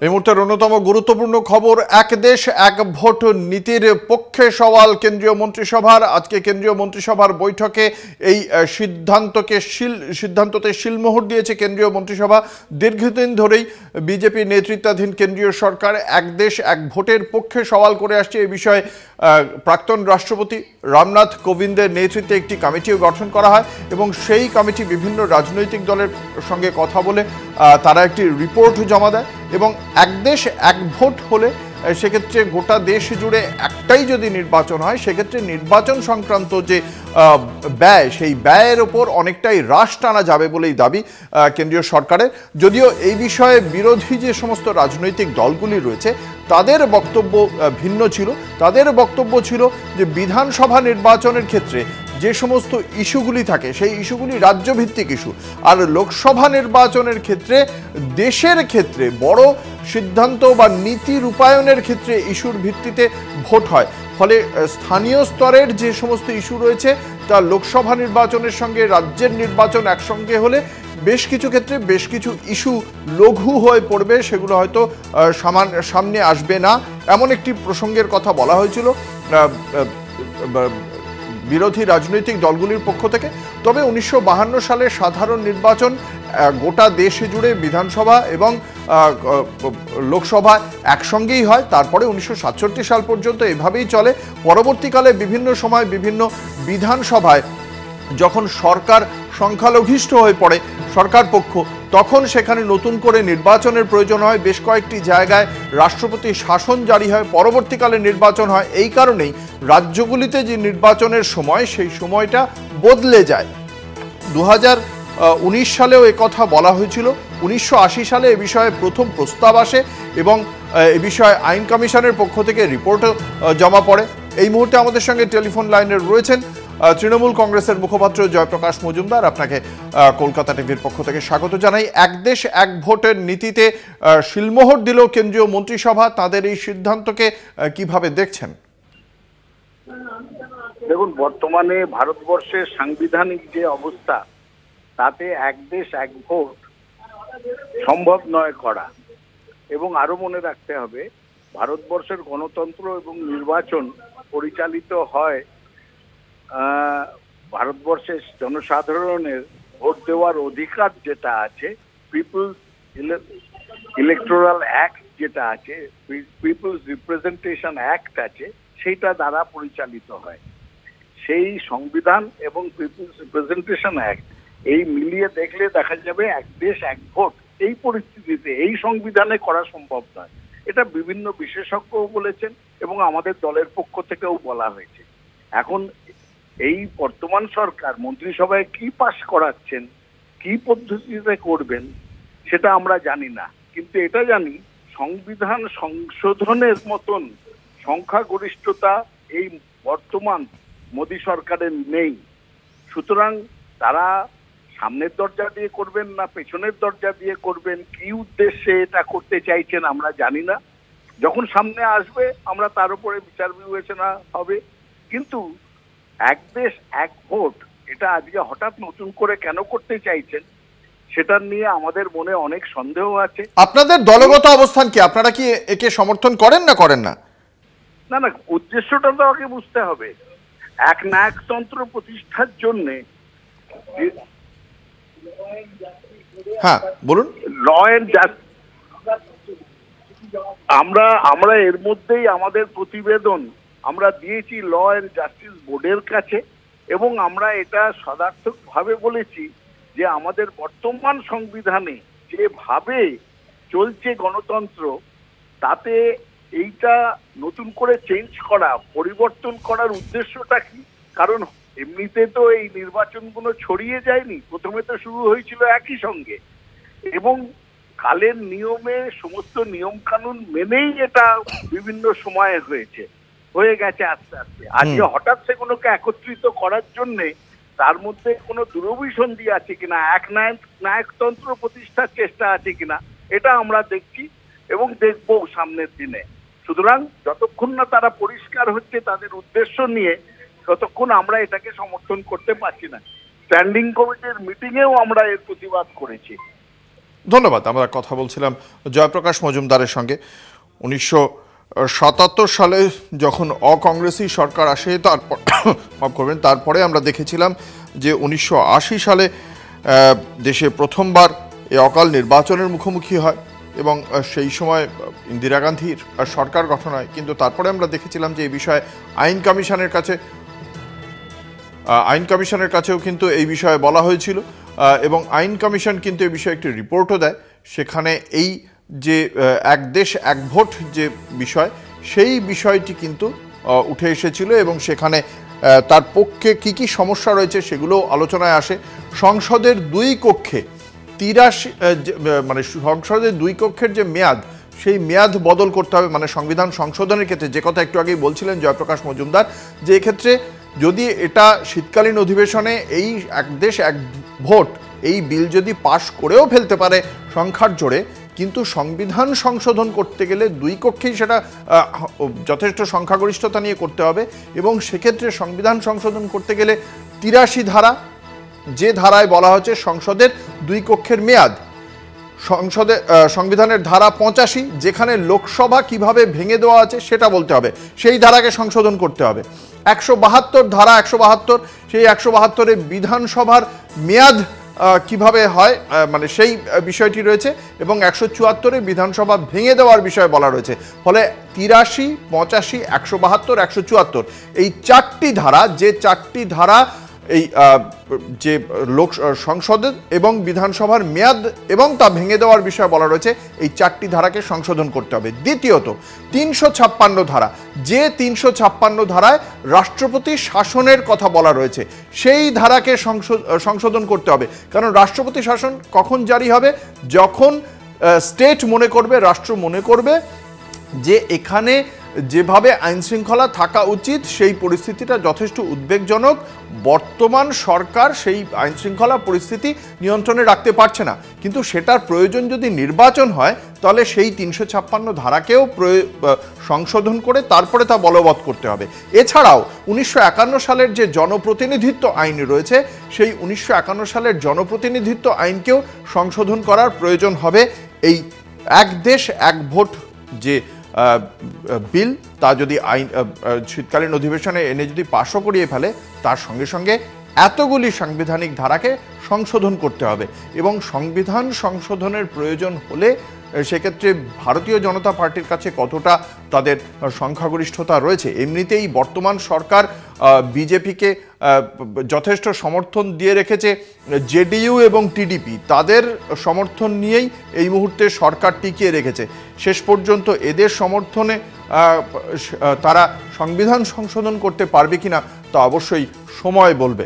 এই মুহূর্তের অন্যতম গুরুত্বপূর্ণ খবর, এক দেশ এক ভোট নীতির পক্ষে সওয়াল কেন্দ্রীয় মন্ত্রিসভার। আজকে কেন্দ্রীয় মন্ত্রিসভার বৈঠকে এই সিদ্ধান্ততে শিলমোহর দিয়েছে কেন্দ্রীয় মন্ত্রিসভা। দীর্ঘদিন ধরেই বিজেপি নেতৃত্বাধীন কেন্দ্রীয় সরকার এক দেশ এক ভোটের পক্ষে সওয়াল করে আসছে। এই বিষয়ে প্রাক্তন রাষ্ট্রপতি রামনাথ কোবিন্দের নেতৃত্বে একটি কমিটিও গঠন করা হয় এবং সেই কমিটি বিভিন্ন রাজনৈতিক দলের সঙ্গে কথা বলে তারা একটি রিপোর্ট জমা দেয় এবং এক দেশ এক ভোট হলে সেক্ষেত্রে গোটা দেশ জুড়ে একটাই যদি নির্বাচন হয়, সেক্ষেত্রে নির্বাচন সংক্রান্ত যে ব্যয়, সেই ব্যয়ের ওপর অনেকটাই হ্রাস টানা যাবে বলেই দাবি কেন্দ্রীয় সরকারের। যদিও এই বিষয়ে বিরোধী যে সমস্ত রাজনৈতিক দলগুলি রয়েছে তাদের বক্তব্য ভিন্ন ছিল। তাদের বক্তব্য ছিল যে বিধানসভা নির্বাচনের ক্ষেত্রে যে সমস্ত ইস্যুগুলি থাকে সেই ইস্যুগুলি রাজ্যভিত্তিক ইস্যু, আর লোকসভা নির্বাচনের ক্ষেত্রে দেশের ক্ষেত্রে বড় সিদ্ধান্ত বা নীতি রূপায়ণের ক্ষেত্রে ইস্যুর ভিত্তিতে ভোট হয়। ফলে স্থানীয় স্তরের যে সমস্ত ইস্যু রয়েছে তা লোকসভা নির্বাচনের সঙ্গে রাজ্যের নির্বাচন একসঙ্গে হলে বেশ কিছু ক্ষেত্রে বেশ কিছু ইস্যু লঘু হয়ে পড়বে, সেগুলো হয়তো সামনে আসবে না, এমন একটি প্রসঙ্গের কথা বলা হয়েছিল বিরোধী রাজনৈতিক দলগুলির পক্ষ থেকে। তবে 1952 সালের সাধারণ নির্বাচন গোটা দেশ জুড়ে বিধানসভা এবং লোকসভা একসঙ্গেই হয়। তারপরে 1967 সাল পর্যন্ত এভাবেই চলে। পরবর্তীকালে বিভিন্ন সময় বিভিন্ন বিধানসভায় যখন সরকার সংখ্যালঘিষ্ঠ হয়ে পড়ে সরকার পক্ষ, তখন সেখানে নতুন করে নির্বাচনের প্রয়োজন হয়। বেশ কয়েকটি জায়গায় রাষ্ট্রপতি শাসন জারি হয়, পরবর্তীকালে নির্বাচন হয়। এই কারণেই রাজ্যগুলিতে যে নির্বাচনের সময়, সেই সময়টা বদলে যায়। 2019 সালেও একথা বলা হয়েছিল। 1980 সালে এ বিষয়ে প্রথম প্রস্তাব আসে এবং এ বিষয়ে আইন কমিশনের পক্ষ থেকে রিপোর্টও জমা পড়ে। এই মুহূর্তে আমাদের সঙ্গে টেলিফোন লাইনে রয়েছেন তৃণমূল কংগ্রেসের মুখপাত্র জয়প্রকাশ মজুমদার। আপনাকে কলকাতা টিভির পক্ষ থেকে স্বাগত জানাই। এক দেশ এক ভোটের নীতিতে শিলমোহর দিল কেন্দ্রীয় মন্ত্রিসভা, তাদের এই সিদ্ধান্তকে কিভাবে দেখছেন? দেখুন, বর্তমানে ভারতবর্ষের সাংবিধানিক যে অবস্থা, তাতে এক দেশ এক ভোট সম্ভব নয় করা। এবং আরো মনে রাখতে হবে, ভারতবর্ষের গণতন্ত্র এবং নির্বাচন পরিচালিত হয় ভারতবর্ষের জনসাধারণের ভোট দেওয়ার অধিকার যেটা আছে, পিপলস ইলেকটোরাল অ্যাক্ট যেটা আছে, পিপলস রিপ্রেজেন্টেশন অ্যাক্ট আছে, সেইটা দ্বারা পরিচালিত হয়। সেই সংবিধান এবং পিপলস রিপ্রেজেন্টেশন অ্যাক্ট এই মিলিয়ে দেখলে দেখা যাবে এক দেশ এক ভোট এই পরিস্থিতিতে এই সংবিধানে করা সম্ভব নয়। এটা বিভিন্ন বিশেষজ্ঞও বলেছেন এবং আমাদের দলের পক্ষ থেকেও বলা হয়েছে। এখন এই বর্তমান সরকার মন্ত্রিসভায় কি পাশ করাচ্ছেন, কি পদ্ধতিতে করবেন, সেটা আমরা জানি না। কিন্তু এটা জানি, সংবিধান সংশোধনের মতন সংখ্যাগরিষ্ঠতা এই বর্তমান মোদী সরকারের নেই। সুতরাং তারা সামনের দরজা দিয়ে করবেন না পেছনের দরজা দিয়ে করবেন, কি উদ্দেশ্যে এটা করতে চাইছেন আমরা জানি না। যখন সামনে আসবে আমরা তার উপরে বিচার বিবেচনা হবে। কিন্তু এক দেশ এক ভোট এটা আজকে হঠাৎ নতুন করে কেন করতে চাইছেন, সেটা নিয়ে আমাদের মনে অনেক সন্দেহ আছে। আপনাদের দলগত অবস্থান কি? আপনারা কি একে সমর্থন করেন না করেন না? না না, উদ্দেশ্যটা তো আগে বুঝতে হবে। এক নায়কতন্ত্র প্রতিষ্ঠার জন্যে হ্যাঁ বলুন। ল এন্ড জাস্টিস, আমরা এর মধ্যেই আমাদের প্রতিবেদন আমরা দিয়েছি ল এন্ড জাস্টিস বোর্ডের কাছে এবং আমরা এটা সদার্থক ভাবে বলেছি যে আমাদের বর্তমান সংবিধানে যেভাবে চলছে গণতন্ত্র, তাতে এইটা নতুন করে চেঞ্জ করা, পরিবর্তন করার উদ্দেশ্যটা কি? কারণ এমনিতে তো এই নির্বাচনগুলো ছড়িয়ে যায়নি, প্রথমে তো শুরু হয়েছিল একই সঙ্গে এবং কালের নিয়মে সমস্ত নিয়ম কানুন মেনেই এটা বিভিন্ন সময়ে হয়ে গেছে আস্তে আস্তে। আজকে হঠাৎ সেগুলোকে একত্রিত করার জন্যে তার মধ্যে কোনো দুরভিসন্ধি আছে কিনা, এক নায়কতন্ত্র প্রতিষ্ঠার চেষ্টা আছে কিনা, এটা আমরা দেখছি এবং দেখবো সামনের দিনে। সুতরাং যতক্ষণ না তারা পরিষ্কার হচ্ছে তাদের উদ্দেশ্য নিয়ে, ততক্ষণ আমরা এটাকে সমর্থন করতে পারছি না। স্ট্যান্ডিং কমিটির মিটিংয়েও আমরা এর প্রতিবাদ করেছি। ধন্যবাদ। আমরা কথা বলছিলাম জয়প্রকাশ মজুমদারের সঙ্গে। 1977 সালে যখন অকংগ্রেসি সরকার আসে, তারপর মাফ করবেন, তারপরে আমরা দেখেছিলাম যে 1980 সালে দেশে প্রথমবার এই অকাল নির্বাচনের মুখোমুখি হয় এবং সেই সময় ইন্দিরা গান্ধীর সরকার গঠন হয়। কিন্তু তারপরে আমরা দেখেছিলাম যে এই বিষয়ে আইন কমিশনের কাছেও কিন্তু এই বিষয়ে বলা হয়েছিল এবং আইন কমিশন কিন্তু এই বিষয়ে একটি রিপোর্টও দেয়। সেখানে এই যে এক দেশ এক ভোট যে বিষয়, সেই বিষয়টি কিন্তু উঠে এসেছিল এবং সেখানে তার পক্ষে কি কি সমস্যা রয়েছে সেগুলো আলোচনায় আসে। সংসদের দুই কক্ষে 83 মানে সংসদের দুই কক্ষের যে মেয়াদ, সেই মেয়াদ বদল করতে হবে, মানে সংবিধান সংশোধনের ক্ষেত্রে যে কথা একটু আগেই বলছিলেন জয়প্রকাশ মজুমদার, যে এক্ষেত্রে যদি এটা শীতকালীন অধিবেশনে এই এক দেশ এক ভোট এই বিল যদি পাশ করেও ফেলতে পারে সংখ্যার জোরে, কিন্তু সংবিধান সংশোধন করতে গেলে দুই কক্ষেই সেটা যথেষ্ট সংখ্যাগরিষ্ঠতা নিয়ে করতে হবে এবং সেক্ষেত্রে সংবিধান সংশোধন করতে গেলে 83 ধারা, যে ধারায় বলা হচ্ছে সংসদের দুই কক্ষের মেয়াদ, সংবিধানের ধারা 85 যেখানে লোকসভা কিভাবে ভেঙে দেওয়া আছে সেটা বলতে হবে, সেই ধারাকে সংশোধন করতে হবে। 172 ধারা, 172, সেই 172-এ বিধানসভার মেয়াদ কিভাবে হয়, মানে সেই বিষয়টি রয়েছে এবং 174-এ বিধানসভা ভেঙে দেওয়ার বিষয়ে বলা রয়েছে। ফলে 83, 85, 172, 174 এই চারটি ধারা, যে চারটি ধারা এই যে সংসদের এবং বিধানসভার মেয়াদ এবং তা ভেঙে দেওয়ার বিষয়ে বলা রয়েছে, এই চারটি ধারাকে সংশোধন করতে হবে। দ্বিতীয়ত 356 ধারা, যে 356 ধারায় রাষ্ট্রপতি শাসনের কথা বলা রয়েছে, সেই ধারাকে সংশোধন করতে হবে। কারণ রাষ্ট্রপতি শাসন কখন জারি হবে? যখন স্টেট মনে করবে, রাষ্ট্র মনে করবে যে এখানে যেভাবে আইনশৃঙ্খলা থাকা উচিত সেই পরিস্থিতিটা যথেষ্ট উদ্বেগজনক, বর্তমান সরকার সেই আইনশৃঙ্খলা পরিস্থিতি নিয়ন্ত্রণে রাখতে পারছে না, কিন্তু সেটার প্রয়োজন যদি নির্বাচন হয় তাহলে সেই 356 ধারাকেও সংশোধন করে তারপরে তা বলবৎ করতে হবে। এছাড়াও 1951 সালের যে জনপ্রতিনিধিত্ব আইন রয়েছে, সেই 1951 সালের জনপ্রতিনিধিত্ব আইনকেও সংশোধন করার প্রয়োজন হবে। এই এক দেশ এক ভোট যে বিল, তা যদি আইন শীতকালীন অধিবেশনে এনে যদি পাশও করিয়ে ফেলে, তার সঙ্গে সঙ্গে এতগুলি সাংবিধানিক ধারাকে সংশোধন করতে হবে এবং সংবিধান সংশোধনের প্রয়োজন হলে সেক্ষেত্রে ভারতীয় জনতা পার্টির কাছে কতটা তাদের সংখ্যাগরিষ্ঠতা রয়েছে। এমনিতেই বর্তমান সরকার বিজেপিকে যথেষ্ট সমর্থন দিয়ে রেখেছে, জেডিইউ এবং টিডিপি তাদের সমর্থন নিয়েই এই মুহূর্তে সরকার টিকিয়ে রেখেছে। শেষ পর্যন্ত এদের সমর্থনে তারা সংবিধান সংশোধন করতে পারবে কিনা তা অবশ্যই সময় বলবে।